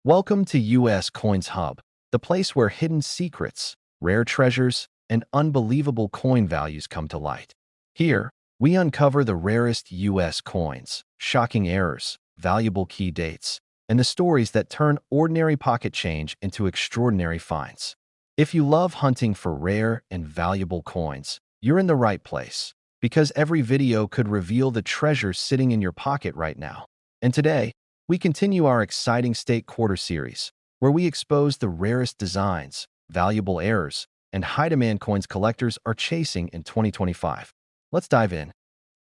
Welcome to US Coins Hub, the place where hidden secrets, rare treasures, and unbelievable coin values come to light. Here, we uncover the rarest US coins, shocking errors, valuable key dates, and the stories that turn ordinary pocket change into extraordinary finds. If you love hunting for rare and valuable coins, you're in the right place, because every video could reveal the treasure sitting in your pocket right now. And today, we continue our exciting state quarter series, where we expose the rarest designs, valuable errors, and high-demand coins collectors are chasing in 2025. Let's dive in.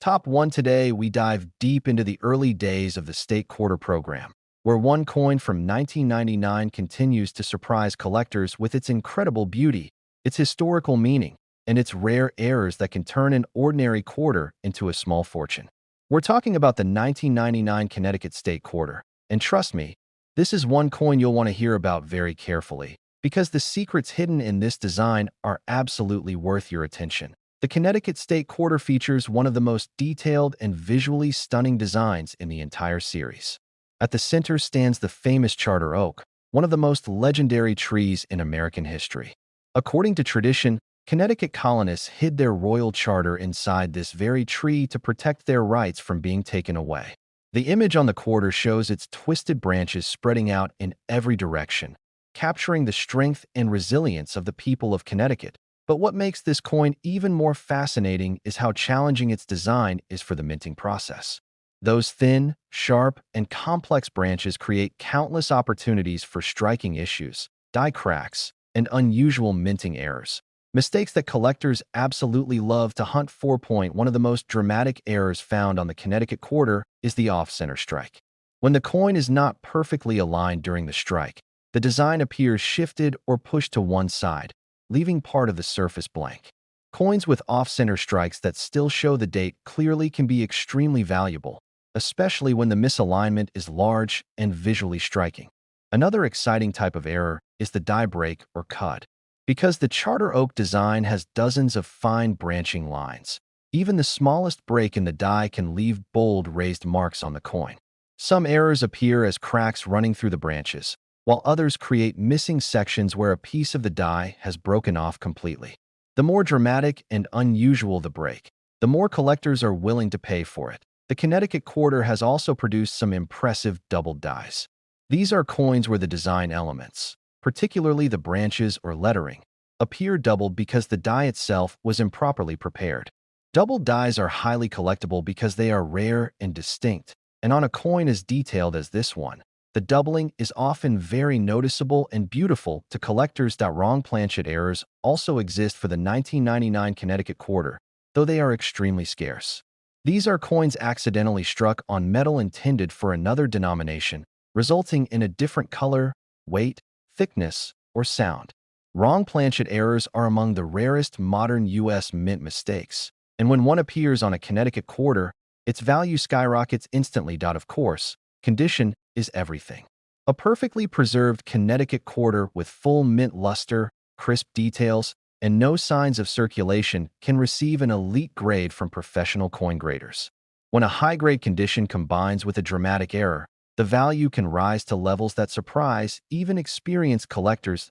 Top 1 today, we dive deep into the early days of the state quarter program, where one coin from 1999 continues to surprise collectors with its incredible beauty, its historical meaning, and its rare errors that can turn an ordinary quarter into a small fortune. We're talking about the 1999 Connecticut State Quarter, and trust me, this is one coin you'll want to hear about very carefully, because the secrets hidden in this design are absolutely worth your attention. The Connecticut State Quarter features one of the most detailed and visually stunning designs in the entire series. At the center stands the famous charter oak, one of the most legendary trees in American history. According to tradition, Connecticut colonists hid their royal charter inside this very tree to protect their rights from being taken away. The image on the quarter shows its twisted branches spreading out in every direction, capturing the strength and resilience of the people of Connecticut. But what makes this coin even more fascinating is how challenging its design is for the minting process. Those thin, sharp, and complex branches create countless opportunities for striking issues, die cracks, and unusual minting errors. Mistakes that collectors absolutely love to hunt for. One of the most dramatic errors found on the Connecticut quarter is the off-center strike. When the coin is not perfectly aligned during the strike, the design appears shifted or pushed to one side, leaving part of the surface blank. Coins with off-center strikes that still show the date clearly can be extremely valuable, especially when the misalignment is large and visually striking. Another exciting type of error is the die break or cud. Because the charter oak design has dozens of fine branching lines, even the smallest break in the die can leave bold raised marks on the coin. Some errors appear as cracks running through the branches, while others create missing sections where a piece of the die has broken off completely. The more dramatic and unusual the break, the more collectors are willing to pay for it. The Connecticut quarter has also produced some impressive doubled dies. These are coins where the design elements, particularly the branches or lettering, appear doubled because the die itself was improperly prepared. Doubled dies are highly collectible because they are rare and distinct, and on a coin as detailed as this one, the doubling is often very noticeable and beautiful to collectors. Wrong planchet errors also exist for the 1999 Connecticut quarter, though they are extremely scarce. These are coins accidentally struck on metal intended for another denomination, resulting in a different color, weight, thickness, or sound. Wrong planchet errors are among the rarest modern U.S. mint mistakes, and when one appears on a Connecticut quarter, its value skyrockets instantly. Of course, condition is everything. A perfectly preserved Connecticut quarter with full mint luster, crisp details, and no signs of circulation can receive an elite grade from professional coin graders. When a high-grade condition combines with a dramatic error, the value can rise to levels that surprise even experienced collectors.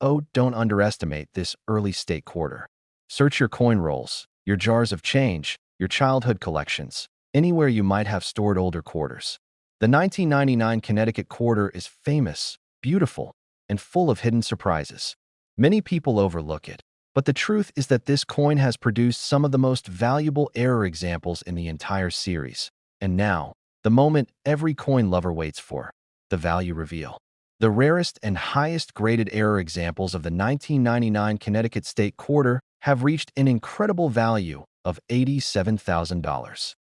Don't underestimate this early state quarter. Search your coin rolls, your jars of change, your childhood collections, anywhere you might have stored older quarters. The 1999 Connecticut quarter is famous, beautiful, and full of hidden surprises. Many people overlook it, but the truth is that this coin has produced some of the most valuable error examples in the entire series. And now, the moment every coin lover waits for, the value reveal. The rarest and highest graded error examples of the 1999 Connecticut State Quarter have reached an incredible value of $87,000.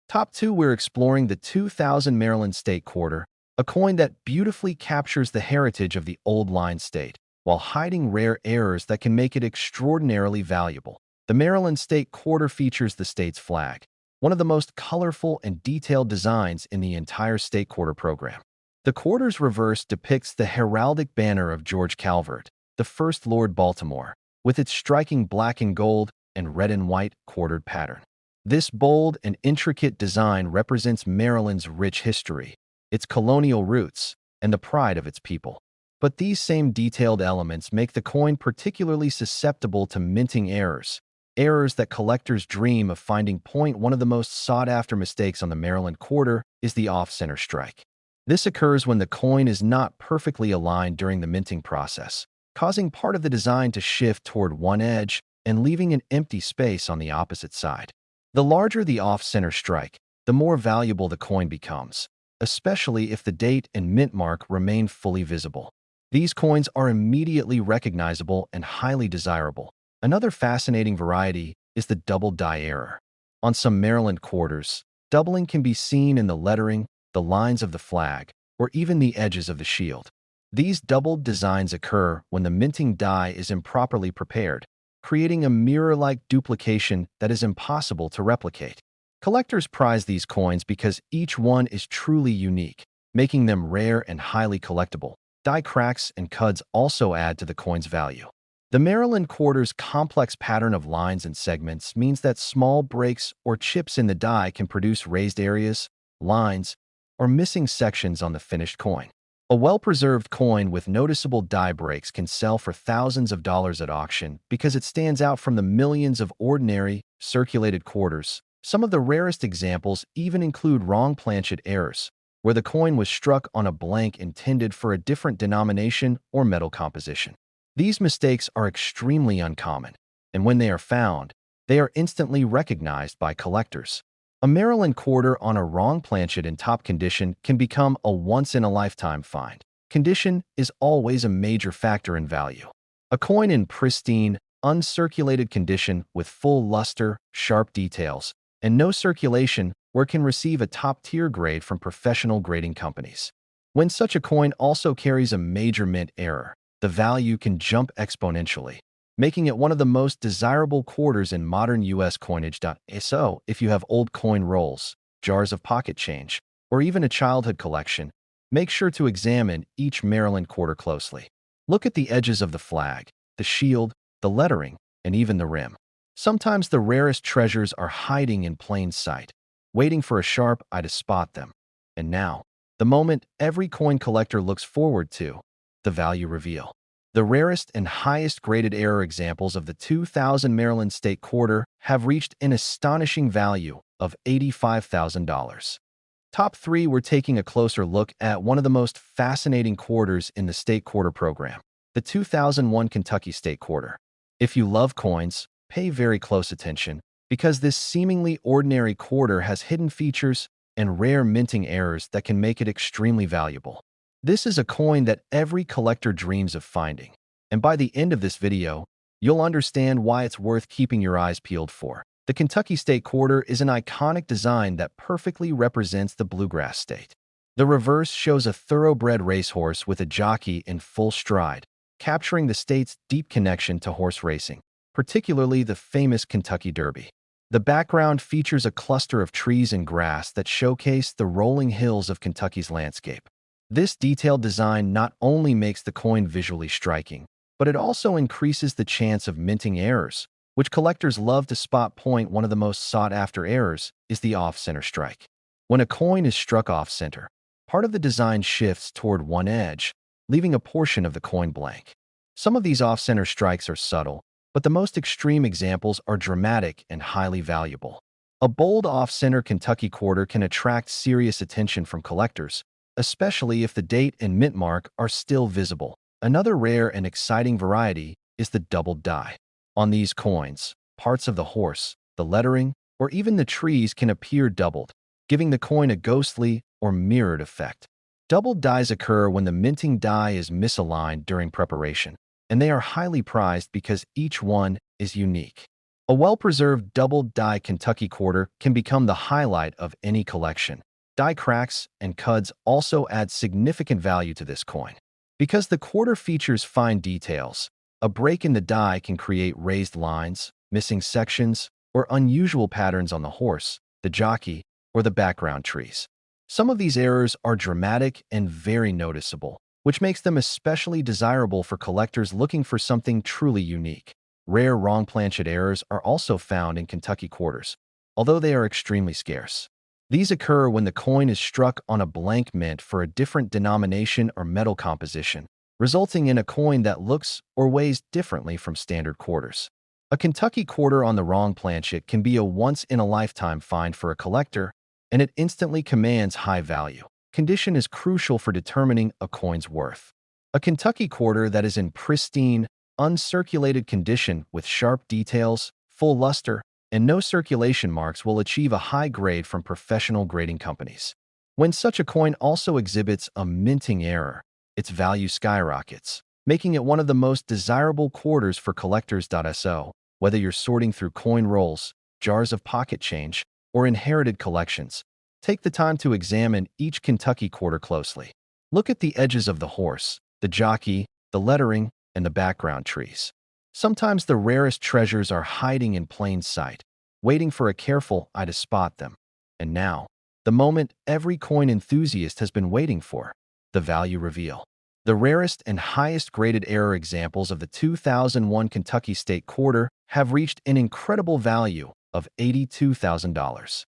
Top 2, we're exploring the 2000 Maryland State Quarter, a coin that beautifully captures the heritage of the old line state, while hiding rare errors that can make it extraordinarily valuable. The Maryland State Quarter features the state's flag, one of the most colorful and detailed designs in the entire state quarter program. The quarter's reverse depicts the heraldic banner of George Calvert, the first Lord Baltimore, with its striking black and gold and red and white quartered pattern. This bold and intricate design represents Maryland's rich history, its colonial roots, and the pride of its people. But these same detailed elements make the coin particularly susceptible to minting errors, errors that collectors dream of finding. One of the most sought-after mistakes on the Maryland quarter is the off-center strike. This occurs when the coin is not perfectly aligned during the minting process, causing part of the design to shift toward one edge and leaving an empty space on the opposite side. The larger the off-center strike, the more valuable the coin becomes, especially if the date and mint mark remain fully visible. These coins are immediately recognizable and highly desirable. Another fascinating variety is the double die error. On some Maryland quarters, doubling can be seen in the lettering, the lines of the flag, or even the edges of the shield. These doubled designs occur when the minting die is improperly prepared, creating a mirror-like duplication that is impossible to replicate. Collectors prize these coins because each one is truly unique, making them rare and highly collectible. Die cracks and cuds also add to the coin's value. The Maryland quarter's complex pattern of lines and segments means that small breaks or chips in the die can produce raised areas, lines, or missing sections on the finished coin. A well-preserved coin with noticeable die breaks can sell for thousands of dollars at auction because it stands out from the millions of ordinary, circulated quarters. Some of the rarest examples even include wrong planchet errors, where the coin was struck on a blank intended for a different denomination or metal composition. These mistakes are extremely uncommon, and when they are found, they are instantly recognized by collectors. A Maryland quarter on a wrong planchet in top condition can become a once-in-a-lifetime find. Condition is always a major factor in value. A coin in pristine, uncirculated condition with full luster, sharp details, and no circulation where it can receive a top-tier grade from professional grading companies. When such a coin also carries a major mint error, the value can jump exponentially, making it one of the most desirable quarters in modern U.S. coinage. So, if you have old coin rolls, jars of pocket change, or even a childhood collection, make sure to examine each Maryland quarter closely. Look at the edges of the flag, the shield, the lettering, and even the rim. Sometimes the rarest treasures are hiding in plain sight, waiting for a sharp eye to spot them. And now, the moment every coin collector looks forward to, the value reveal. The rarest and highest graded error examples of the 2000 Maryland State Quarter have reached an astonishing value of $85,000. Top 3, we're taking a closer look at one of the most fascinating quarters in the State Quarter program, the 2001 Kentucky State Quarter. If you love coins, pay very close attention, because this seemingly ordinary quarter has hidden features and rare minting errors that can make it extremely valuable. This is a coin that every collector dreams of finding, and by the end of this video, you'll understand why it's worth keeping your eyes peeled for. The Kentucky State Quarter is an iconic design that perfectly represents the bluegrass state. The reverse shows a thoroughbred racehorse with a jockey in full stride, capturing the state's deep connection to horse racing, particularly the famous Kentucky Derby. The background features a cluster of trees and grass that showcase the rolling hills of Kentucky's landscape. This detailed design not only makes the coin visually striking, but it also increases the chance of minting errors, which collectors love to spot. One of the most sought-after errors is the off-center strike. When a coin is struck off-center, part of the design shifts toward one edge, leaving a portion of the coin blank. Some of these off-center strikes are subtle, but the most extreme examples are dramatic and highly valuable. A bold off-center Kentucky quarter can attract serious attention from collectors, especially if the date and mint mark are still visible. Another rare and exciting variety is the doubled die. On these coins, parts of the horse, the lettering, or even the trees can appear doubled, giving the coin a ghostly or mirrored effect. Doubled dies occur when the minting die is misaligned during preparation, and they are highly prized because each one is unique. A well-preserved doubled die Kentucky quarter can become the highlight of any collection. Die cracks and cuds also add significant value to this coin. Because the quarter features fine details, a break in the die can create raised lines, missing sections, or unusual patterns on the horse, the jockey, or the background trees. Some of these errors are dramatic and very noticeable, which makes them especially desirable for collectors looking for something truly unique. Rare wrong planchet errors are also found in Kentucky quarters, although they are extremely scarce. These occur when the coin is struck on a blank mint for a different denomination or metal composition, resulting in a coin that looks or weighs differently from standard quarters. A Kentucky quarter on the wrong planchet can be a once-in-a-lifetime find for a collector, and it instantly commands high value. Condition is crucial for determining a coin's worth. A Kentucky quarter that is in pristine, uncirculated condition with sharp details, full luster, and no circulation marks will achieve a high grade from professional grading companies. When such a coin also exhibits a minting error, its value skyrockets, making it one of the most desirable quarters for collectors. So, whether you're sorting through coin rolls, jars of pocket change, or inherited collections, take the time to examine each Kentucky quarter closely. Look at the edges of the horse, the jockey, the lettering, and the background trees. Sometimes the rarest treasures are hiding in plain sight, waiting for a careful eye to spot them. And now, the moment every coin enthusiast has been waiting for, the value reveal. The rarest and highest graded error examples of the 2001 Kentucky State Quarter have reached an incredible value of $82,000.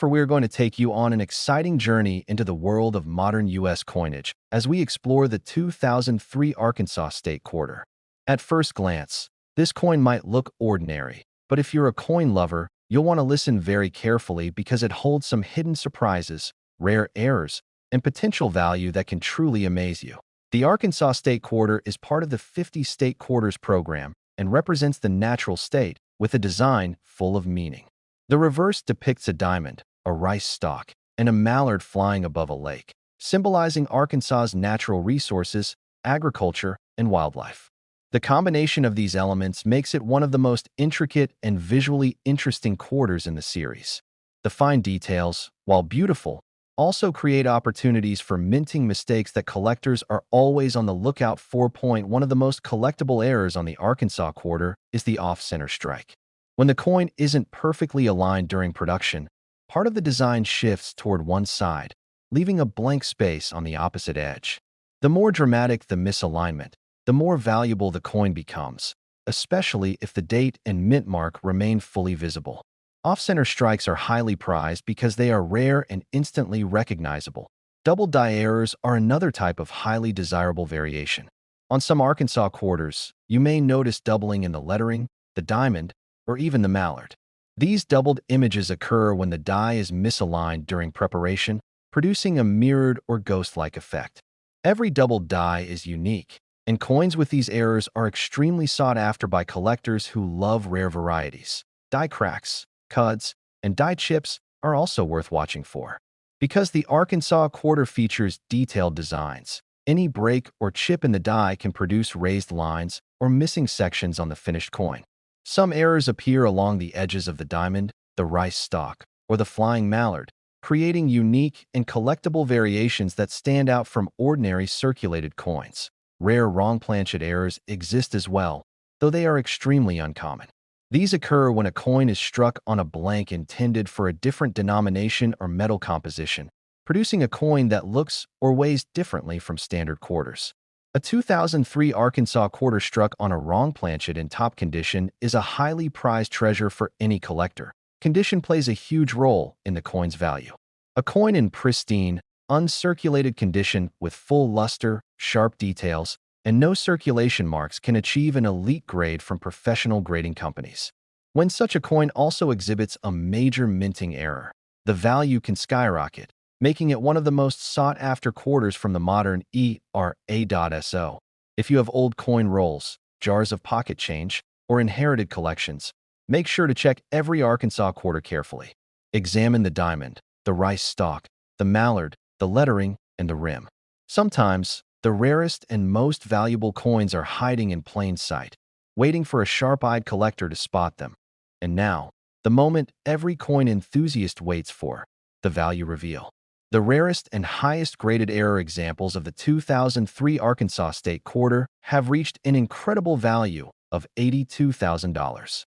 We're going to take you on an exciting journey into the world of modern U.S. coinage as we explore the 2003 Arkansas State Quarter. At first glance, this coin might look ordinary, but if you're a coin lover, you'll want to listen very carefully because it holds some hidden surprises, rare errors, and potential value that can truly amaze you. The Arkansas State Quarter is part of the 50 State Quarters program and represents the natural state with a design full of meaning. The reverse depicts a diamond, a rice stalk, and a mallard flying above a lake, symbolizing Arkansas's natural resources, agriculture, and wildlife. The combination of these elements makes it one of the most intricate and visually interesting quarters in the series. The fine details, while beautiful, also create opportunities for minting mistakes that collectors are always on the lookout for. One of the most collectible errors on the Arkansas quarter is the off-center strike. When the coin isn't perfectly aligned during production, part of the design shifts toward one side, leaving a blank space on the opposite edge. The more dramatic the misalignment, the more valuable the coin becomes, especially if the date and mint mark remain fully visible. Off-center strikes are highly prized because they are rare and instantly recognizable. Double die errors are another type of highly desirable variation. On some Arkansas quarters, you may notice doubling in the lettering, the diamond, or even the mallard. These doubled images occur when the die is misaligned during preparation, producing a mirrored or ghost-like effect. Every doubled die is unique, and coins with these errors are extremely sought after by collectors who love rare varieties. Die cracks, cuds, and die chips are also worth watching for. Because the Arkansas quarter features detailed designs, any break or chip in the die can produce raised lines or missing sections on the finished coin. Some errors appear along the edges of the diamond, the rice stalk, or the flying mallard, creating unique and collectible variations that stand out from ordinary circulated coins. Rare wrong planchet errors exist as well, though they are extremely uncommon. These occur when a coin is struck on a blank intended for a different denomination or metal composition, producing a coin that looks or weighs differently from standard quarters. A 2003 Arkansas quarter struck on a wrong planchet in top condition is a highly prized treasure for any collector. Condition plays a huge role in the coin's value. A coin in pristine, uncirculated condition with full luster, sharp details, and no circulation marks can achieve an elite grade from professional grading companies. When such a coin also exhibits a major minting error, the value can skyrocket, making it one of the most sought-after quarters from the modern era. So, if you have old coin rolls, jars of pocket change, or inherited collections, make sure to check every Arkansas quarter carefully. Examine the diamond, the rice stalk, the mallard, the lettering, and the rim. Sometimes, the rarest and most valuable coins are hiding in plain sight, waiting for a sharp-eyed collector to spot them. And now, the moment every coin enthusiast waits for, the value reveal. The rarest and highest graded error examples of the 2003 Arkansas State Quarter have reached an incredible value of $82,000.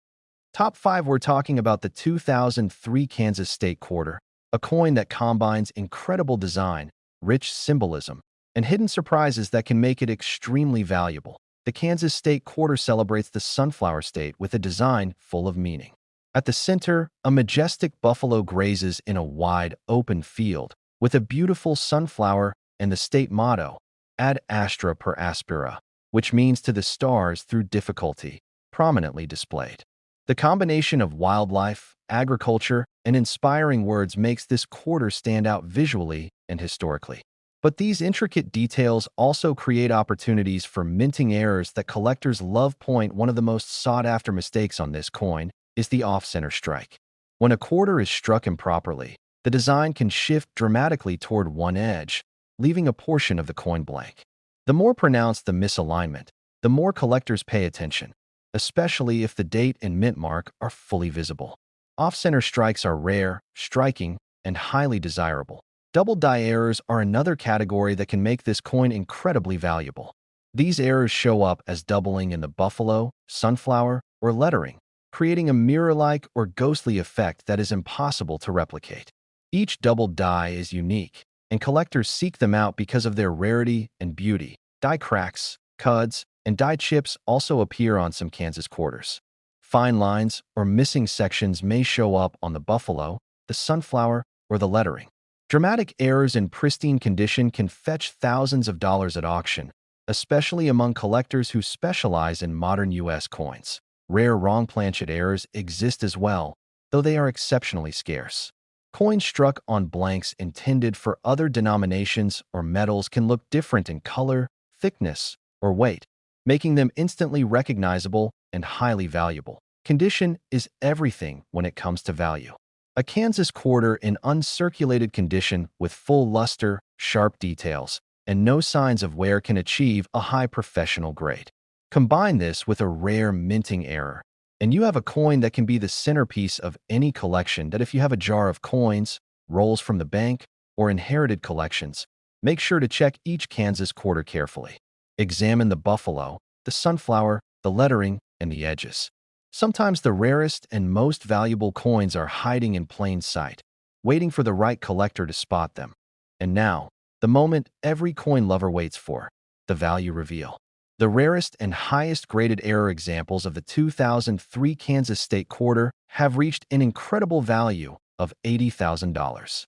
Top 5, we're talking about the 2003 Kansas State Quarter, a coin that combines incredible design, rich symbolism, and hidden surprises that can make it extremely valuable. The Kansas State Quarter celebrates the Sunflower State with a design full of meaning. At the center, a majestic buffalo grazes in a wide, open field with a beautiful sunflower and the state motto, Ad astra per aspera, which means to the stars through difficulty, prominently displayed. The combination of wildlife, agriculture, and inspiring words makes this quarter stand out visually and historically. But these intricate details also create opportunities for minting errors that collectors love. One of the most sought-after mistakes on this coin is the off-center strike. When a quarter is struck improperly, the design can shift dramatically toward one edge, leaving a portion of the coin blank. The more pronounced the misalignment, the more collectors pay attention, especially if the date and mint mark are fully visible. Off-center strikes are rare, striking, and highly desirable. Double die errors are another category that can make this coin incredibly valuable. These errors show up as doubling in the buffalo, sunflower, or lettering, creating a mirror-like or ghostly effect that is impossible to replicate. Each double die is unique, and collectors seek them out because of their rarity and beauty. Die cracks, cuds, and die chips also appear on some Kansas quarters. Fine lines or missing sections may show up on the buffalo, the sunflower, or the lettering. Dramatic errors in pristine condition can fetch thousands of dollars at auction, especially among collectors who specialize in modern U.S. coins. Rare wrong planchet errors exist as well, though they are exceptionally scarce. Coins struck on blanks intended for other denominations or metals can look different in color, thickness, or weight, making them instantly recognizable and highly valuable. Condition is everything when it comes to value. A Kansas quarter in uncirculated condition with full luster, sharp details, and no signs of wear can achieve a high professional grade. Combine this with a rare minting error, and you have a coin that can be the centerpiece of any collection. That if you have a jar of coins, rolls from the bank, or inherited collections, make sure to check each Kansas quarter carefully. Examine the buffalo, the sunflower, the lettering, and the edges. Sometimes the rarest and most valuable coins are hiding in plain sight, waiting for the right collector to spot them. And now, the moment every coin lover waits for, the value reveal. The rarest and highest graded error examples of the 2003 Kansas State quarter have reached an incredible value of $80,000.